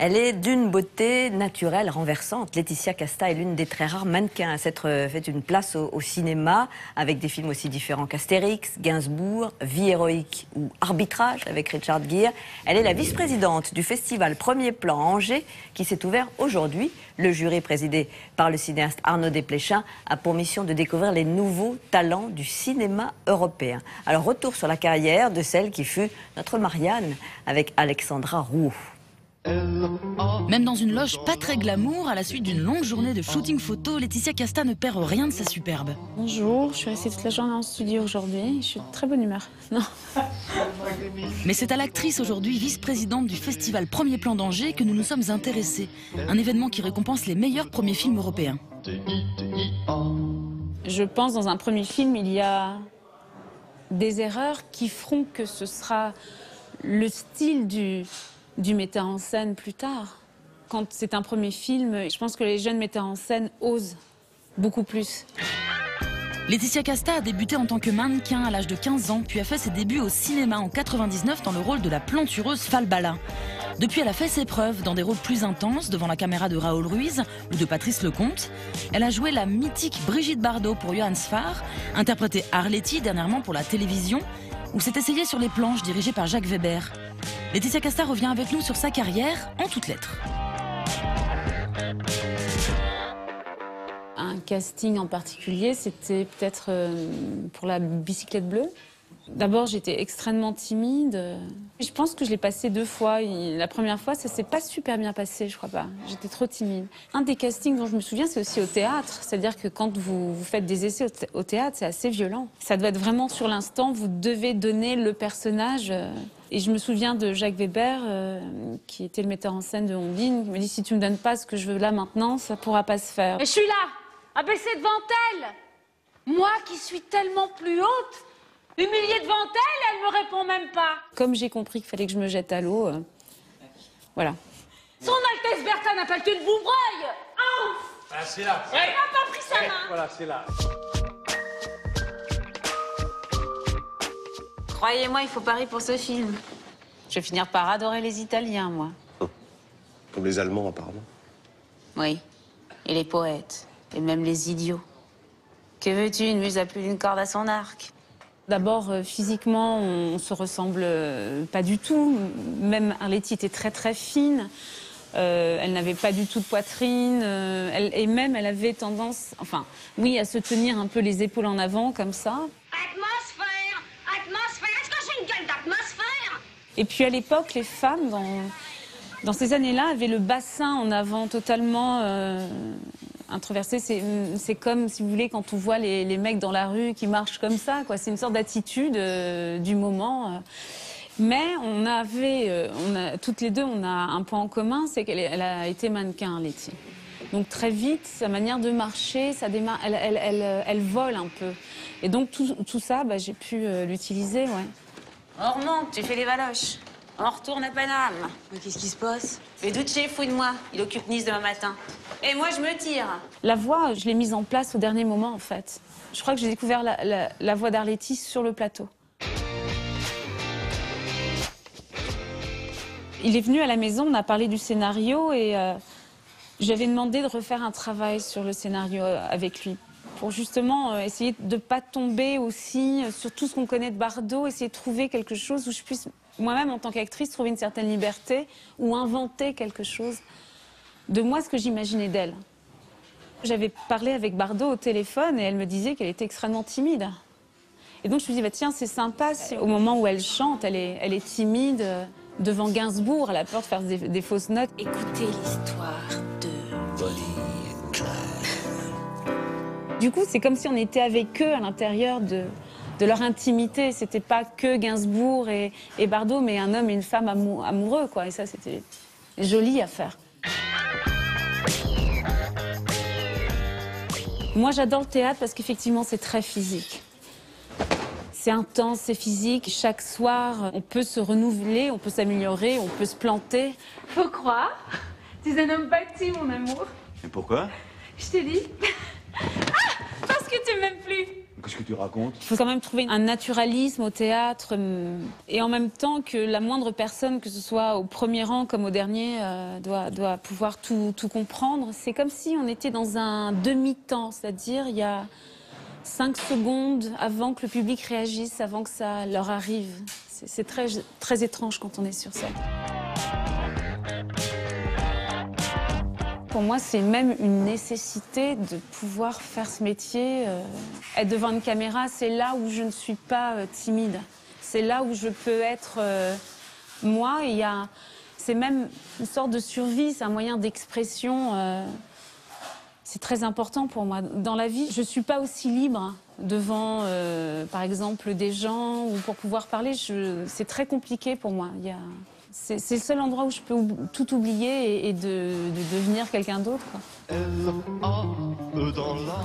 Elle est d'une beauté naturelle renversante. Laetitia Casta est l'une des très rares mannequins à s'être fait une place au cinéma, avec des films aussi différents qu'Astérix, Gainsbourg, Vie héroïque ou Arbitrage avec Richard Gere. Elle est la vice-présidente du festival Premier Plan à Angers, qui s'est ouvert aujourd'hui. Le jury, présidé par le cinéaste Arnaud Desplechin, a pour mission de découvrir les nouveaux talents du cinéma européen. Alors, retour sur la carrière de celle qui fut notre Marianne, avec Alexandra Rouault. Même dans une loge pas très glamour, à la suite d'une longue journée de shooting photo, Laetitia Casta ne perd rien de sa superbe. Bonjour, je suis restée toute la journée en studio aujourd'hui. Je suis de très bonne humeur. Non. Mais c'est à l'actrice aujourd'hui, vice-présidente du festival Premier Plan d'Angers, que nous nous sommes intéressés. Un événement qui récompense les meilleurs premiers films européens. Je pense dans un premier film, il y a des erreurs qui feront que ce sera le style du metteur en scène plus tard. Quand c'est un premier film, je pense que les jeunes metteurs en scène osent beaucoup plus. Laetitia Casta a débuté en tant que mannequin à l'âge de 15 ans, puis a fait ses débuts au cinéma en 99 dans le rôle de la plantureuse Falbala. Depuis, elle a fait ses preuves dans des rôles plus intenses, devant la caméra de Raoul Ruiz ou de Patrice Lecomte. Elle a joué la mythique Brigitte Bardot pour Johann Sfar, interprété Arletty dernièrement pour la télévision, ou s'est essayée sur les planches dirigées par Jacques Weber. Laetitia Casta revient avec nous sur sa carrière en toutes lettres. Un casting en particulier, c'était peut-être pour la bicyclette bleue. D'abord, j'étais extrêmement timide. Je pense que je l'ai passé 2 fois. La première fois, ça s'est pas super bien passé, je crois pas. J'étais trop timide. Un des castings dont je me souviens, c'est aussi au théâtre. C'est-à-dire que quand vous faites des essais au théâtre, c'est assez violent. Ça doit être vraiment sur l'instant, vous devez donner le personnage. Et je me souviens de Jacques Weber, qui était le metteur en scène de Ondine. Il me dit, si tu me donnes pas ce que je veux là maintenant, ça pourra pas se faire. Et je suis là, abaissée devant elle. Moi qui suis tellement plus haute, humiliée devant elle, elle me répond même pas. Comme j'ai compris qu'il fallait que je me jette à l'eau, voilà. Son Altesse Bertha n'a-t-elle qu'une bouvreuille? Oh, Ah, c'est là. elle n'a pas pris sa main. Voilà, c'est là. Croyez-moi, il faut parier pour ce film. Je vais finir par adorer les Italiens, moi. Comme les Allemands, apparemment. Oui, et les poètes, et même les idiots. Que veux-tu, une muse a plus d'une corde à son arc? D'abord, physiquement, on se ressemble pas du tout. Même Arletty était très très fine. Elle n'avait pas du tout de poitrine. Et même, elle avait tendance, enfin, oui, à se tenir un peu les épaules en avant, comme ça. Atmosphère, atmosphère, est-ce que j'ai une gueule d'atmosphère? Et puis à l'époque, les femmes, dans ces années-là, avaient le bassin en avant totalement introversé. C'est comme, si vous voulez, quand on voit les mecs dans la rue qui marchent comme ça, quoi. C'est une sorte d'attitude du moment. Mais toutes les deux, on a un point en commun, c'est qu'elle a été mannequin, Arletty. Donc très vite, sa manière de marcher, elle vole un peu. Et donc tout ça, j'ai pu l'utiliser, ouais. On remonte, tu fais les valoches. On retourne à Paname. Mais qu'est-ce qui se passe? Le Duce, fouille-moi. Il occupe Nice demain matin. Et moi, je me tire. La voix, je l'ai mise en place au dernier moment, en fait. Je crois que j'ai découvert la voix d'Arletty sur le plateau. Il est venu à la maison, on a parlé du scénario et j'avais demandé de refaire un travail sur le scénario avec lui. Pour justement essayer de ne pas tomber aussi sur tout ce qu'on connaît de Bardot, essayer de trouver quelque chose où je puisse, moi-même en tant qu'actrice, trouver une certaine liberté ou inventer quelque chose de moi, ce que j'imaginais d'elle. J'avais parlé avec Bardot au téléphone et elle me disait qu'elle était extrêmement timide. Et donc je me suis dit, tiens, c'est sympa, si au moment où elle chante, elle est timide devant Gainsbourg, elle a peur de faire des fausses notes. Écoutez l'histoire de Bonnie et Clyde. Du coup, c'est comme si on était avec eux à l'intérieur de leur intimité. C'était pas que Gainsbourg et Bardot, mais un homme et une femme amoureux, quoi. Et ça, c'était joli à faire. Moi, j'adore le théâtre parce qu'effectivement, c'est très physique. C'est intense, c'est physique. Chaque soir, on peut se renouveler, on peut s'améliorer, on peut se planter. Faut croire. Tu es un homme bâti, mon amour. Et pourquoi? Je t'ai dit. Ah, parce que tu m'aimes plus. Qu'est-ce que tu racontes? Il faut quand même trouver un naturalisme au théâtre et en même temps que la moindre personne, que ce soit au premier rang comme au dernier, doit pouvoir tout comprendre. C'est comme si on était dans un demi-temps, c'est-à-dire il y a 5 secondes avant que le public réagisse, avant que ça leur arrive. C'est très, très étrange quand on est sur scène. Pour moi, c'est même une nécessité de pouvoir faire ce métier. Être devant une caméra, c'est là où je ne suis pas timide. C'est là où je peux être moi. C'est même une sorte de survie, c'est un moyen d'expression. C'est très important pour moi. Dans la vie, je ne suis pas aussi libre devant, par exemple, des gens ou pour pouvoir parler. C'est très compliqué pour moi. C'est le seul endroit où je peux tout oublier et de devenir quelqu'un d'autre. L-A-E dans la